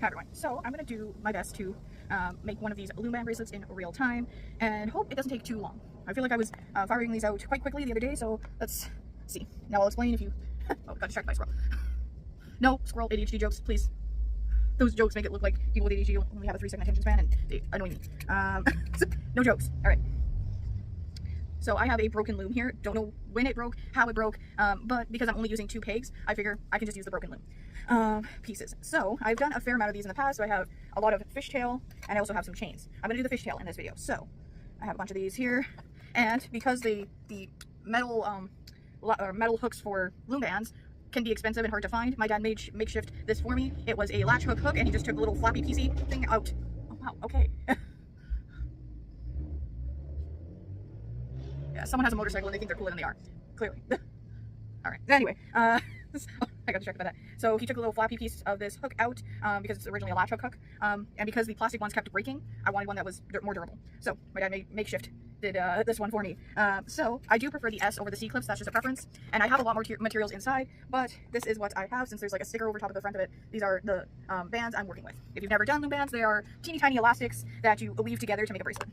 Hi everyone. So I'm going to do my best to make one of these loom band bracelets in real time and hope it doesn't take too long. I feel like I was firing these out quite quickly the other day, so let's see. Now I'll explain if you... oh, got distracted by squirrel. No, squirrel ADHD jokes, please. Those jokes make it look like people with ADHD only have a 3-second attention span and they annoy me. No jokes. Alright. So I have a broken loom here. Don't know when it broke, how it broke, but because I'm only using 2 pegs, I figure I can just use the broken loom pieces. So I've done a fair amount of these in the past. So I have a lot of fishtail, and I also have some chains. I'm going to do the fishtail in this video. So I have a bunch of these here, and because the metal metal hooks for loom bands can be expensive and hard to find, my dad made makeshift this for me. It was a latch hook, and he just took a little flappy piecey thing out. Oh wow, okay. Yeah, someone has a motorcycle and they think they're cooler than they are. Clearly. Alright, anyway, I got distracted by that. So he took a little flappy piece of this hook out because it's originally a latch hook, and because the plastic ones kept breaking, I wanted one that was more durable. So my dad makeshift did this one for me. So I do prefer the S over the C clips, that's just a preference, and I have a lot more materials inside, but this is what I have since there's like a sticker over top of the front of it. These are the bands I'm working with. If you've never done loom bands, they are teeny tiny elastics that you weave together to make a bracelet.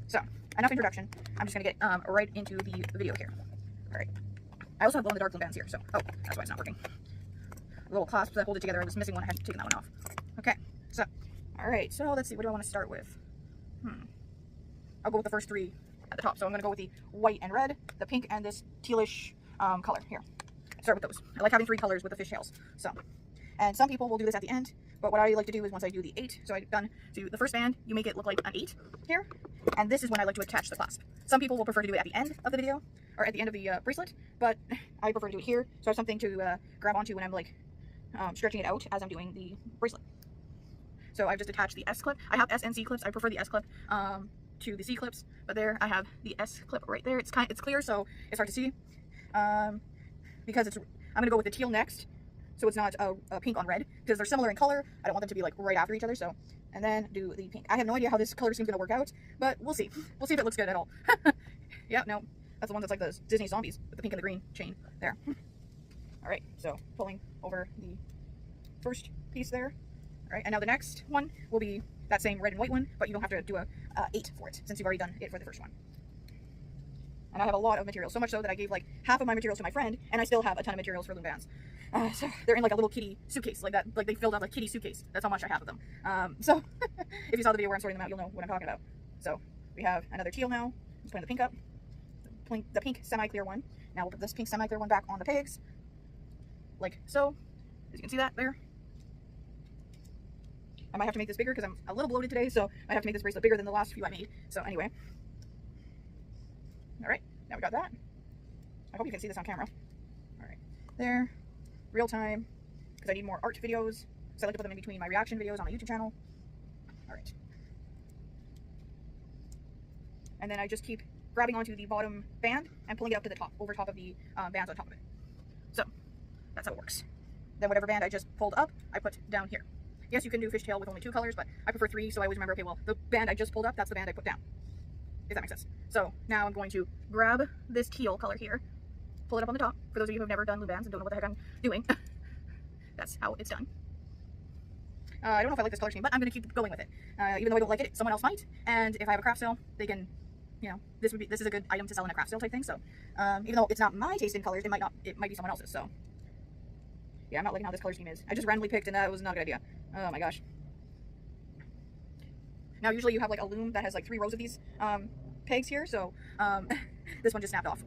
So, enough introduction. I'm just going to get right into the video here. Alright. I also have glow-in-the-dark loom bands here, so... oh, that's why it's not working. Little clasps that hold it together. I was missing one. I had taken that one off. Okay, so... alright, so let's see. What do I want to start with? I'll go with the first 3 at the top. So I'm going to go with the white and red, the pink, and this tealish color here. Start with those. I like having 3 colors with the fishtails. So... and some people will do this at the end, but what I like to do is once I do the 8, so I've done to the first band, you make it look like an 8 here, and this is when I like to attach the clasp. Some people will prefer to do it at the end of the video, or at the end of the bracelet, but I prefer to do it here, so I have something to grab onto when I'm like stretching it out as I'm doing the bracelet. So I've just attached the S clip. I have S and C clips. I prefer the S clip to the C clips, but there I have the S clip right there. It's clear, so it's hard to see because I'm gonna go with the teal next. So it's not a pink on red, because they're similar in color. I don't want them to be like right after each other, so, and then do the pink. I have no idea how this color scheme's gonna work out, but we'll see. We'll see if it looks good at all. Yeah, no, that's the one that's like those Disney zombies with the pink and the green chain there. Alright, so pulling over the first piece there. Alright, and now the next one will be that same red and white one, but you don't have to do a 8 for it, since you've already done it for the first one. And I have a lot of materials, so much so that I gave like half of my materials to my friend, and I still have a ton of materials for loom bands. So they're in like a little kitty suitcase, like that, like they filled out a kitty suitcase. That's how much I have of them. So if you saw the video where I'm sorting them out, you'll know what I'm talking about. So we have another teal now. Just putting the pink up, the pink semi-clear one. Now we'll put this pink semi-clear one back on the pegs, like so. As you can see that there. I might have to make this bigger because I'm a little bloated today, so I have to make this bracelet bigger than the last few I made. So anyway. Alright, now we got that. I hope you can see this on camera. Alright, there. Real time, because I need more art videos, so I like to put them in between my reaction videos on my YouTube channel. Alright. And then I just keep grabbing onto the bottom band and pulling it up to the top, over top of the bands on top of it. So, that's how it works. Then whatever band I just pulled up, I put down here. Yes, you can do fishtail with only 2 colors, but I prefer 3, so I always remember, okay, well, the band I just pulled up, that's the band I put down. If that makes sense. So now I'm going to grab this teal color here, pull it up on the top. For those of you who have never done loom bands and don't know what the heck I'm doing, that's how it's done. I don't know if I like this color scheme, but I'm going to keep going with it. Even though I don't like it, someone else might. And if I have a craft sale, they can, you know, this is a good item to sell in a craft sale type thing. So even though it's not my taste in colors, it might be someone else's. So yeah, I'm not liking how this color scheme is. I just randomly picked, and that was not a good idea. Oh my gosh. Now usually you have like a loom that has like 3 rows of these pegs here, so this one just snapped off.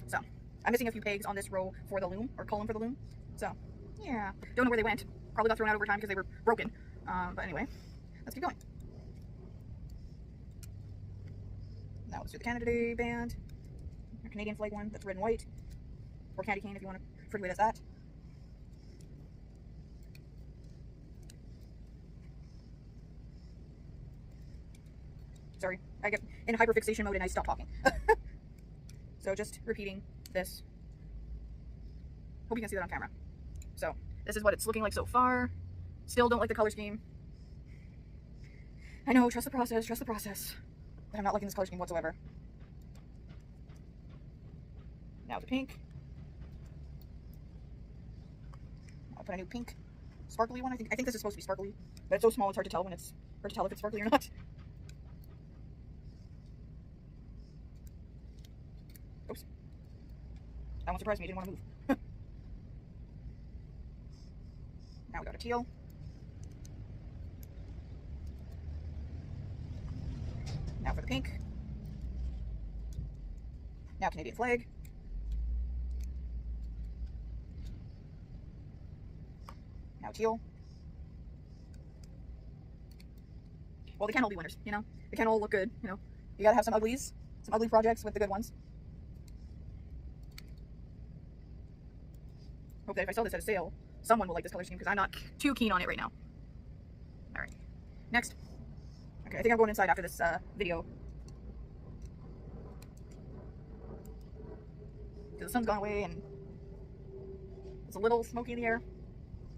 So I'm missing a few pegs on this row for the loom, or column for the loom. So yeah, don't know where they went. Probably got thrown out over time because they were broken. But anyway, let's keep going. Now let's do the Canada Day band, our Canadian flag one that's red and white, or candy cane if you want to refer to it as that. Sorry, I get in hyperfixation mode and I stop talking. So just repeating this. Hope you can see that on camera. So this is what it's looking like so far. Still don't like the color scheme. I know, trust the process. But I'm not liking this color scheme whatsoever. Now the pink. I'll put a new pink sparkly one. I think this is supposed to be sparkly, but it's so small it's hard to tell if it's sparkly or not. Oops. That one surprised me. I didn't want to move. Now we got a teal. Now for the pink. Now Canadian flag. Now teal. Well, they can't all be winners, you know? They can't all look good, you know? You gotta have some uglies, some ugly projects with the good ones. Hope that if I sell this at a sale, someone will like this color scheme because I'm not too keen on it right now. Alright. Next. Okay, I think I'm going inside after this video. The sun's gone away and it's a little smoky in the air.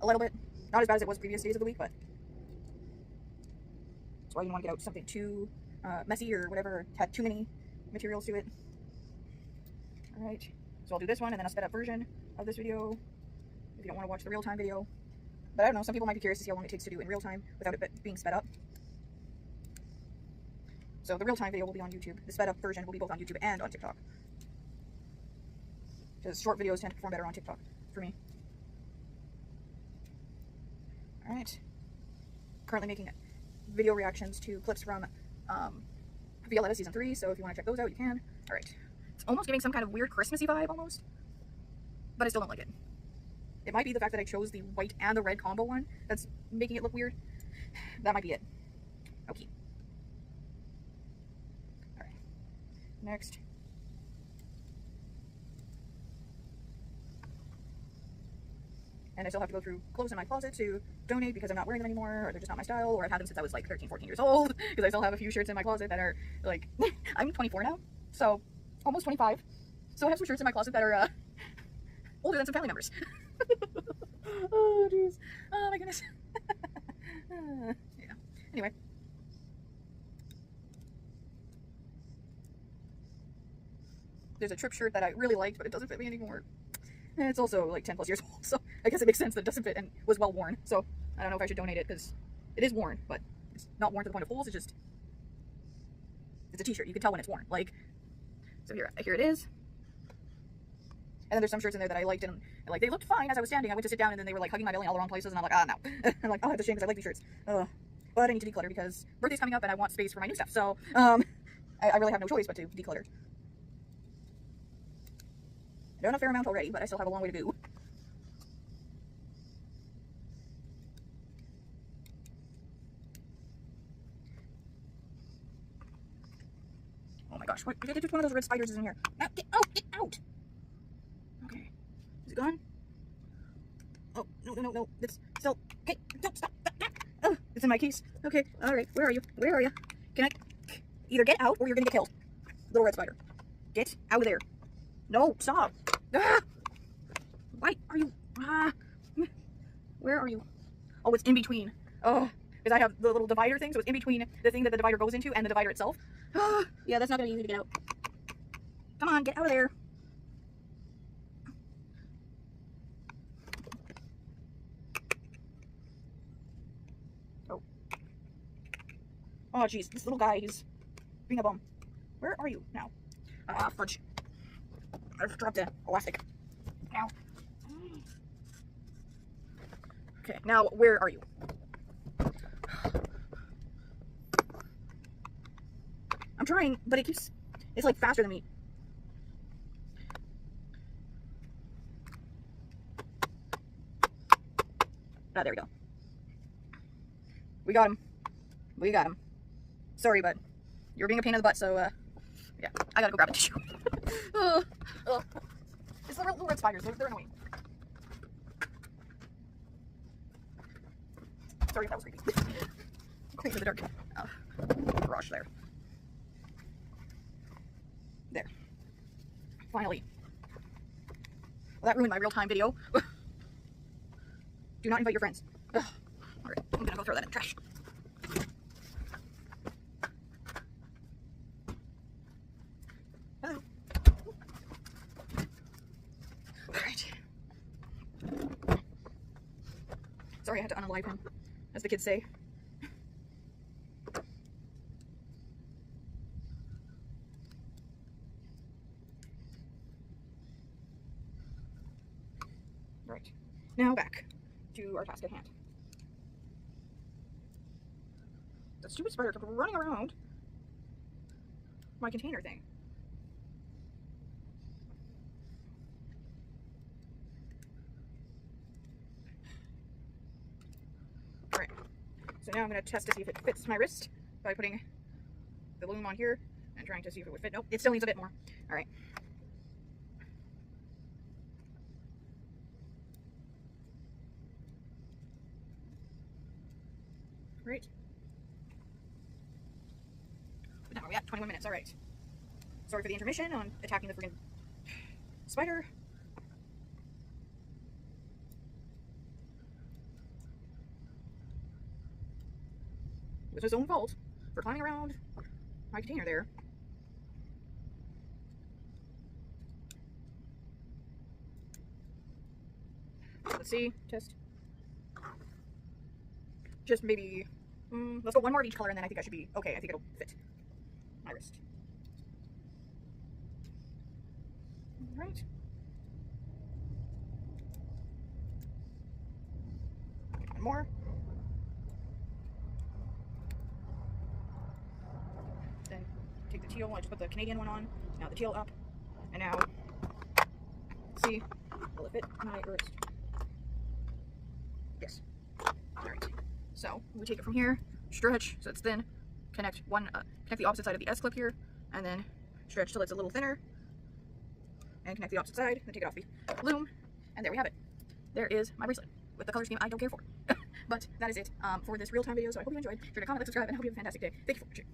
A little bit. Not as bad as it was previous days of the week, but that's why you want to get out something too messy or whatever, or had too many materials to it. Alright, so I'll do this one and then a sped up version of this video if you don't want to watch the real-time video. But I don't know, some people might be curious to see how long it takes to do in real time without it being sped up. So the real-time video will be on YouTube. The sped up version will be both on YouTube and on TikTok. Because short videos tend to perform better on TikTok for me. Alright. Currently making video reactions to clips from Violetta Season 3, so if you want to check those out, you can. Alright. It's almost giving some kind of weird Christmassy vibe, almost. But I still don't like it. It might be the fact that I chose the white and the red combo one that's making it look weird. That might be it. Okay. Alright. Next. And I still have to go through clothes in my closet to donate because I'm not wearing them anymore, or they're just not my style, or I've had them since I was like 13, 14 years old, because I still have a few shirts in my closet that are like, I'm 24 now, so almost 25, so I have some shirts in my closet that are older than some family members. Oh jeez, oh my goodness. Yeah, anyway. There's a Trip shirt that I really liked, but it doesn't fit me anymore. And it's also like 10 plus years old, so I guess it makes sense that it doesn't fit and was well worn. So I don't know if I should donate it because it is worn, but it's not worn to the point of holes. It's just, it's a t-shirt. You can tell when it's worn. Like, so here it is. And then there's some shirts in there that I liked and like they looked fine as I was standing. I went to sit down and then they were like hugging my belly in all the wrong places, and I'm like, ah, no. I'm like, oh, that's a shame because I like these shirts. But I need to declutter because birthday's coming up and I want space for my new stuff. So I really have no choice but to declutter. I've done a fair amount already, but I still have a long way to go. Oh my gosh, what? One of those red spiders is in here. Now, get out! Get out! Okay. Is it gone? Oh, no. It's still... Okay, don't stop! Oh, it's in my case. Okay, alright. Where are you? Where are you? Can I... Either get out or you're gonna get killed. Little red spider. Get out of there. No, stop! Ah! Why are you... Ah! Where are you? Oh, it's in between. Oh, because I have the little divider thing, so it's in between the thing that the divider goes into and the divider itself. Ah! Yeah, that's not going to be easy to get out. Come on, get out of there. Oh. Oh, jeez, this little guy, he's being a bum. Where are you now? Ah, fudge. I've dropped the elastic. Now. Okay, now where are you? I'm trying, but it's like faster than me. Ah, there we go. We got him. We got him. Sorry, but you're being a pain in the butt, so, yeah, I gotta go grab a tissue. It's the little red spiders, they're annoying. Sorry if that was creepy. Creepy in the dark. Garage there. There. Finally. Well, that ruined my real-time video. Do not invite your friends. Alright, I'm gonna go throw that in the trash. Hello. Alright. Sorry, I had my pin, as the kids say. Right, now back to our task at hand. That stupid spider kept running around my container thing. Alright, so now I'm going to test to see if it fits my wrist by putting the loom on here and trying to see if it would fit. Nope, it still needs a bit more. Alright. Great. What time are we at? 21 minutes, alright. Sorry for the intermission on attacking the friggin' spider. It was his own fault for climbing around my container there. Let's see, test. Just maybe, let's go one more of each color and then I think I should be okay. I think it'll fit my wrist. Alright. One more. Then take the teal. I just put the Canadian one on. Now the teal up. And now, let's see, will it fit my wrist? Yes. Alright. So we take it from here, stretch so it's thin, connect the opposite side of the S clip here, and then stretch till it's a little thinner, and connect the opposite side, then take it off the loom, and there we have it. There is my bracelet with the color scheme I don't care for. But that is it for this real-time video, so I hope you enjoyed. Sure to comment, like, subscribe, and I hope you have a fantastic day. Thank you for watching.